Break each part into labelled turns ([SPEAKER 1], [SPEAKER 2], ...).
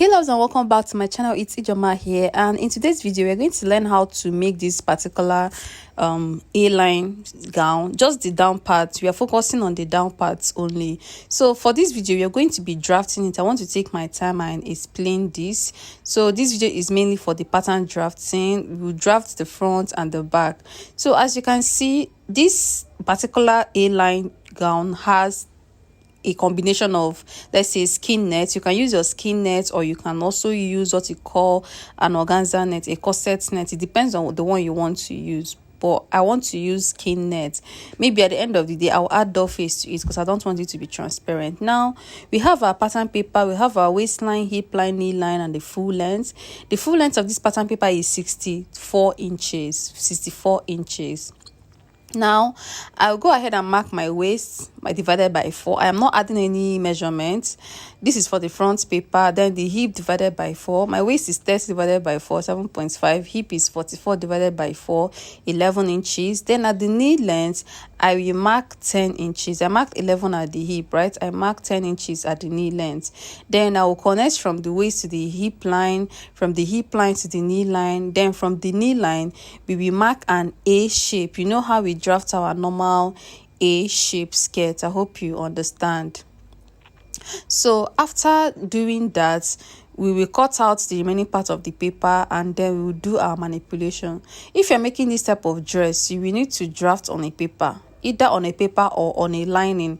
[SPEAKER 1] Hey loves, and welcome back to my channel. It's Ijoma here, and in today's video we're going to learn how to make this particular A-line gown, just the down part. We are focusing on the down parts only. So for this video we are going to be drafting it. I want to take my time and explain this. So this video is mainly for the pattern drafting. We will draft the front and the back. So as you can see, this particular A-line gown has a combination of, let's say, skin net. You can use your skin net, or you can also use what you call an organza net, a corset net. It depends on the one you want to use, but I want to use skin net. Maybe at the end of the day I'll add doll face to it because I don't want it to be transparent. Now we have our pattern paper, we have our waistline, hip line, knee line, and the full length. The full length of this pattern paper is 64 inches. Now I'll go ahead and mark my waist by divided by 4. I am not adding any measurements. This is for the front paper. Then the hip divided by 4. My waist is 30 divided by 4, 7.5. Hip is 44 divided by 4, 11 inches. Then at the knee length, I will mark 10 inches. I marked 11 at the hip, right? I marked 10 inches at the knee length. Then I will connect from the waist to the hip line, from the hip line to the knee line. Then from the knee line, we will mark an A shape. You know how we draft our normal A shape skirt. I hope you understand. So after doing that, we will cut out the remaining part of the paper, and then we will do our manipulation. If you're making this type of dress, you will need to draft on a paper, either on a paper or on a lining.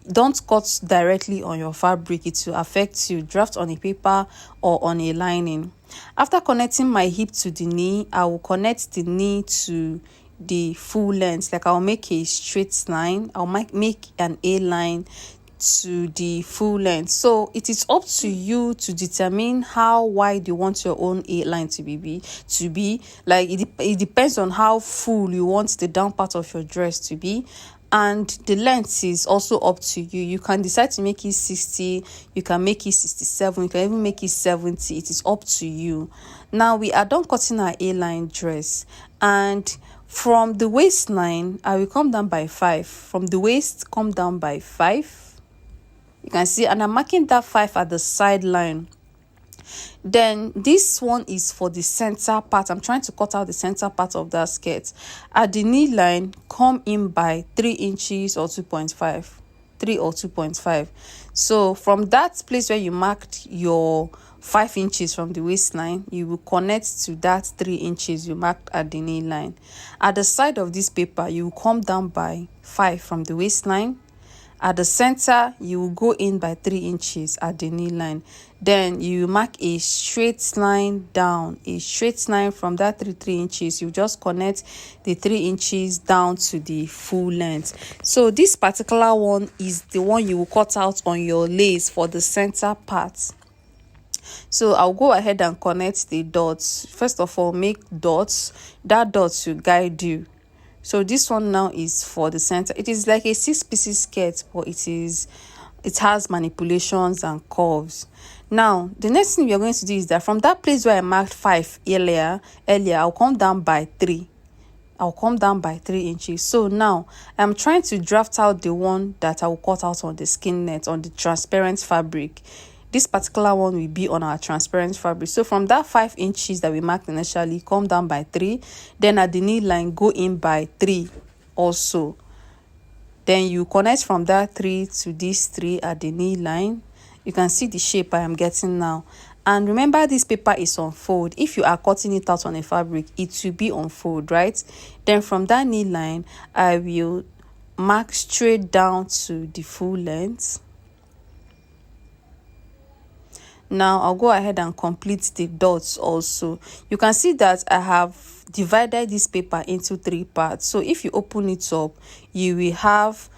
[SPEAKER 1] Don't cut directly on your fabric, it will affect you. Draft on a paper or on a lining. After connecting my hip to the knee, I will connect the knee to the full length. Like I'll make a straight line, I'll make an A line to the full length. So it is up to you to determine how wide you want your own A line to be. Like it depends on how full you want the down part of your dress to be, and the length is also up to you. You can decide to make it 60, you can make it 67, you can even make it 70. It is up to you. Now we are done cutting our A-line dress, and from the waistline I will come down by 5. From the waist, come down by 5. You can see, and I'm marking that 5 at the side line. Then this one is for the center part. I'm trying to cut out the center part of that skirt. At the knee line, come in by 3 inches or 2.5. 3 or 2.5. So from that place where you marked your 5 inches from the waistline, you will connect to that 3 inches you marked at the knee line. At the side of this paper, you will come down by 5 from the waistline. At the center, you will go in by 3 inches at the knee line. Then you mark a straight line down, a straight line from that 3 inches. You just connect the 3 inches down to the full length. So this particular one is the one you will cut out on your lace for the center part. So I'll go ahead and connect the dots. First of all, make dots. That dot will guide you. So this one now is for the center. It is like a 6-piece skirt, but it has manipulations and curves. Now the next thing we are going to do is that from that place where I marked 5 earlier, I'll come down by 3. I'll come down by 3 inches. So now I'm trying to draft out the one that I will cut out on the skin net, on the transparent fabric. This particular one will be on our transparent fabric. So from that 5 inches that we marked initially, come down by 3. Then at the knee line, go in by 3 also. Then you connect from that 3 to this 3 at the knee line. You can see the shape I am getting now. And remember, this paper is on fold. If you are cutting it out on a fabric, it will be on fold, right? Then from that knee line, I will mark straight down to the full length. Now I'll go ahead and complete the dots also. You can see that I have divided this paper into 3 parts. So if you open it up, you will have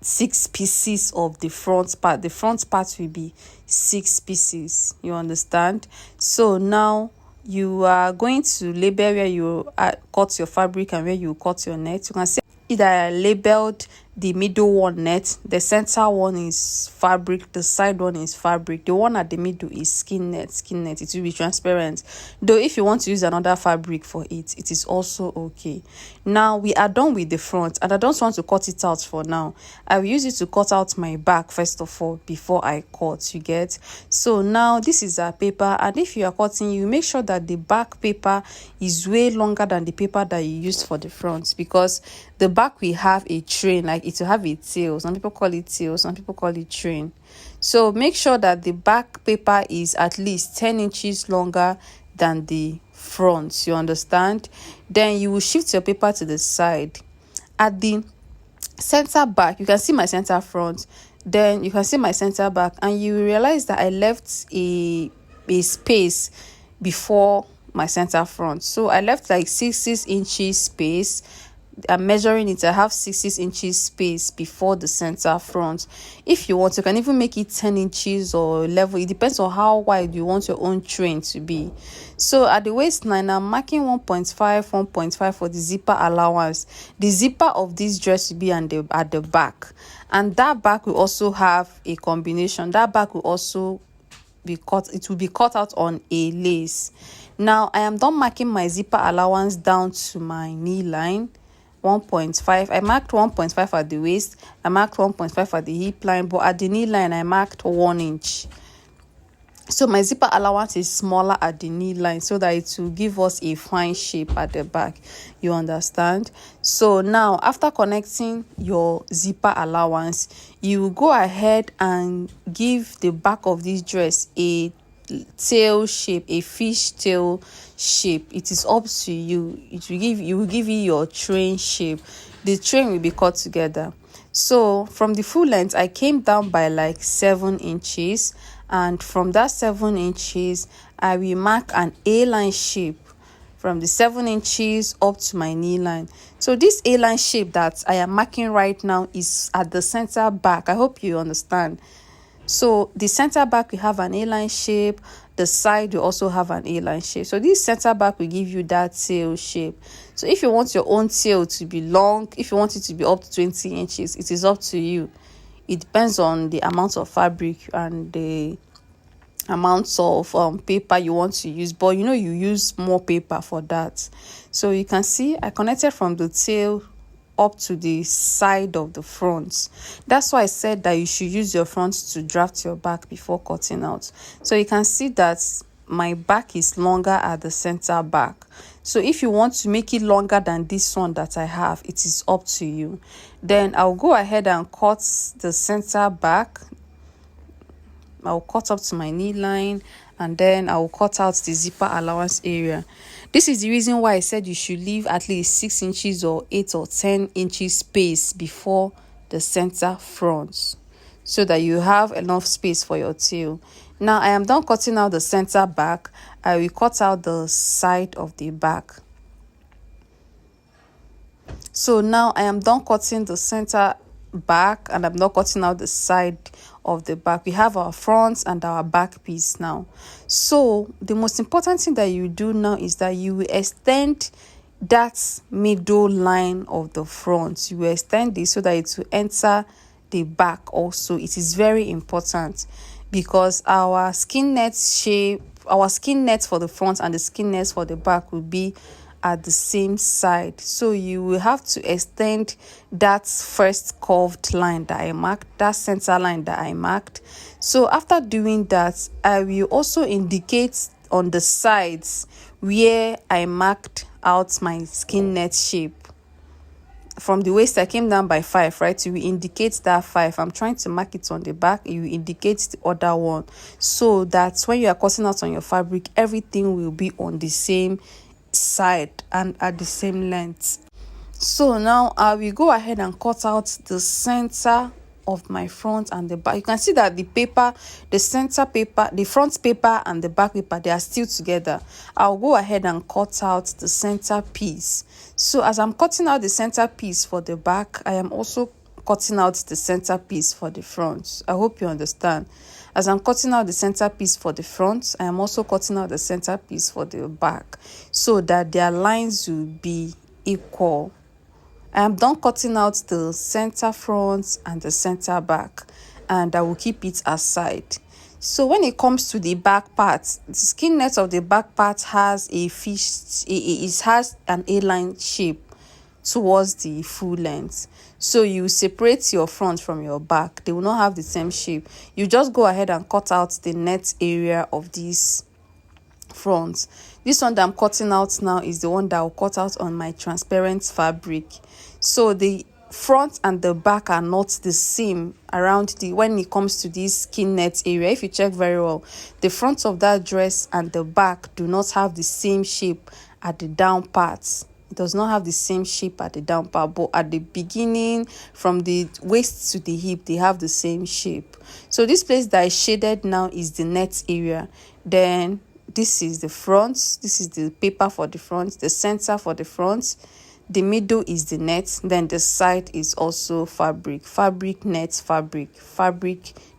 [SPEAKER 1] 6 pieces of the front part. The front part will be 6 pieces. You understand? So now you are going to label where you cut your fabric and where you cut your net. You can see that I labeled the middle one net, the center one is fabric, the side one is fabric, the one at the middle is skin net. It will be transparent, though if you want to use another fabric for it, it is also okay. Now we are done with the front, and I don't want to cut it out for now. I will use it to cut out my back first of all before I cut, you get. So now this is our paper, and if you are cutting, you make sure that the back paper is way longer than the paper that you used for the front, because the back will have a train, like it will have a tail. Some people call it tail, some people call it train. So make sure that the back paper is at least 10 inches longer than the front, you understand. Then you will shift your paper to the side. At the center back, you can see my center front, then you can see my center back, and you will realize that I left a space before my center front. So I left like 6 inches space. I'm measuring it. I have 6 inches space before the center front. If you want, you can even make it 10 inches or level. It depends on how wide you want your own train to be. So at the waistline, I'm marking 1.5 for the zipper allowance. The zipper of this dress will be at the back, and that back will also have a combination. That back will also be cut. It will be cut out on a lace. Now I am done marking my zipper allowance down to my knee line. 1.5. I marked 1.5 at the waist. I marked 1.5 at the hip line, but at the knee line I marked 1 inch. So my zipper allowance is smaller at the knee line so that it will give us a fine shape at the back, you understand. So now after connecting your zipper allowance, you will go ahead and give the back of this dress a tail shape, a fish tail shape. It is up to you. You will give you your train shape. The train will be cut together. So from the full length, I came down by like 7 inches, and from that 7 inches I will mark an A-line shape from the 7 inches up to my knee line. So this A-line shape that I am marking right now is at the center back. I hope you understand. So the center back will have an A-line shape, the side will also have an A-line shape. So this center back will give you that tail shape. So if you want your own tail to be long, if you want it to be up to 20 inches, it is up to you. It depends on the amount of fabric and the amounts of paper you want to use, but you use more paper for that. So you can see I connected from the tail up to the side of the front. That's why I said that you should use your front to draft your back before cutting out. So you can see that my back is longer at the center back. So if you want to make it longer than this one that I have, it is up to you. Then I'll go ahead and cut the center back. I'll cut up to my knee line, and then I'll cut out the zipper allowance area. This is the reason why I said you should leave at least 6 inches or 8 or 10 inches space before the center front, so that you have enough space for your tail. Now I am done cutting out the center back. I will cut out the side of the back. So now I am done cutting the center back, and I'm not cutting out the side of the back. We have our front and our back piece now. So the most important thing that you do now is that you will extend that middle line of the front. You will extend it so that it will enter the back also. It is very important, because our skin net shape, our skin net for the front and the skin net for the back will be at the same side. So you will have to extend that first curved line that I marked, that center line that I marked. So after doing that, I will also indicate on the sides where I marked out my skin net shape. From the waist I came down by 5, right? You will indicate that 5. I'm trying to mark it on the back. You will indicate the other one, so that when you are cutting out on your fabric, everything will be on the same side and at the same length. So now I will go ahead and cut out the center of my front and the back. You can see that the paper, the center paper, the front paper and the back paper, they are still together. I'll go ahead and cut out the center piece. So as I'm cutting out the center piece for the back, I am also cutting out the center piece for the front. I hope you understand. As I'm cutting out the center piece for the front, I am also cutting out the center piece for the back, so that their lines will be equal. I am done cutting out the center front and the center back, and I will keep it aside. So when it comes to the back part, the skin net of the back part has a fish, it has an A-line shape towards the full length. So you separate your front from your back. They will not have the same shape. You just go ahead and cut out the net area of this front. This one that I'm cutting out now is the one that I'll cut out on my transparent fabric. So the front and the back are not the same around the when it comes to this skin net area. If you check very well, the front of that dress and the back do not have the same shape at the down parts. It does not have the same shape at the down part, but at the beginning, from the waist to the hip, they have the same shape. So this place that is shaded now is the net area. Then this is the front, this is the paper for the front, the center for the front, the middle is the net, then the side is also fabric, net,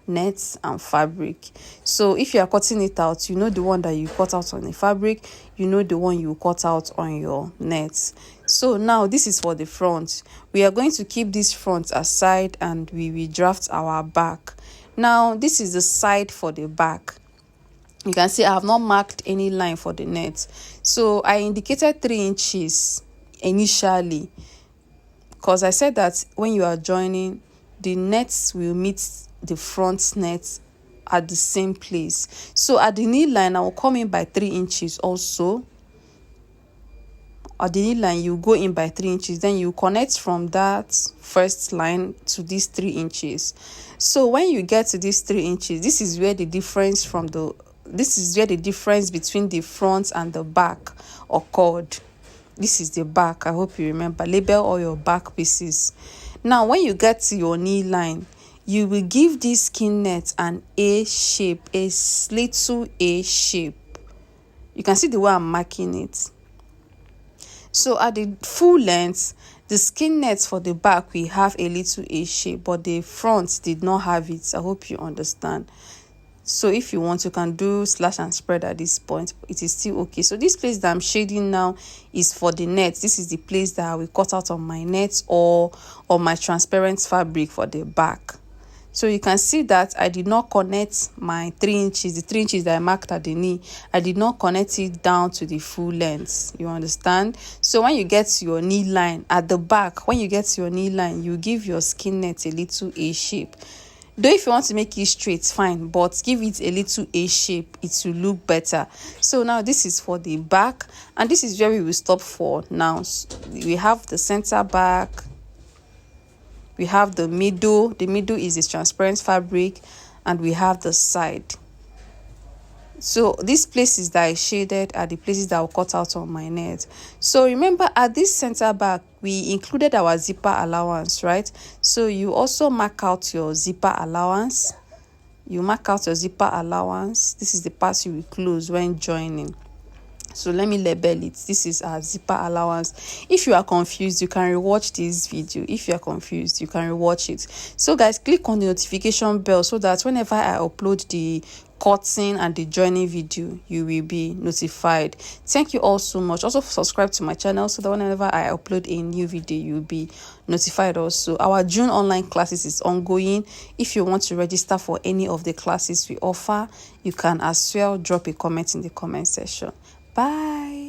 [SPEAKER 1] net, and fabric. So if you are cutting it out, you know the one that you cut out on the fabric, you know the one you cut out on your net. So now this is for the front. We are going to keep this front aside and we will draft our back. Now this is the side for the back. You can see I have not marked any line for the net. So I indicated 3 inches initially, because I said that when you are joining, the nets will meet the front net at the same place. So at the knee line, I will come in by 3 inches also. At the knee line, you go in by 3 inches, then you connect from that first line to these 3 inches. So when you get to these 3 inches, this is where the difference between the front and the back occurred. This is the back. I hope you remember. Label all your back pieces. Now, when you get to your knee line, you will give this skin net an A shape, a little A shape. You can see the way I'm marking it. So at the full length, the skin net for the back will have a little A shape, but the front did not have it. I hope you understand. So if you want, you can do slash and spread at this point. It is still okay. So this place that I'm shading now is for the net. This is the place that I will cut out on my net or on my transparent fabric for the back. So you can see that I did not connect my 3 inches, the 3 inches that I marked at the knee. I did not connect it down to the full length. You understand? So when you get to your knee line at the back, when you get to your knee line, you give your skin net a little A shape. Though if you want to make it straight, fine, but give it a little A shape, it will look better. So now this is for the back, and this is where we will stop for now. We have the center back, we have the middle is this transparent fabric, and we have the side. So these places that I shaded are the places that I'll cut out on my net. So remember, at this center back, we included our zipper allowance, right? So you also mark out your zipper allowance. You mark out your zipper allowance. This is the part you will close when joining. So let me label it. This is our zipper allowance. If you are confused, you can rewatch this video. If you are confused, you can rewatch it. So guys, click on the notification bell so that whenever I upload the cutting and the joining video, you will be notified. Thank you all so much. Also subscribe to my channel so that whenever I upload a new video, you'll be notified also. Our June online classes is ongoing. If you want to register for any of the classes we offer, you can as well drop a comment in the comment section. Bye.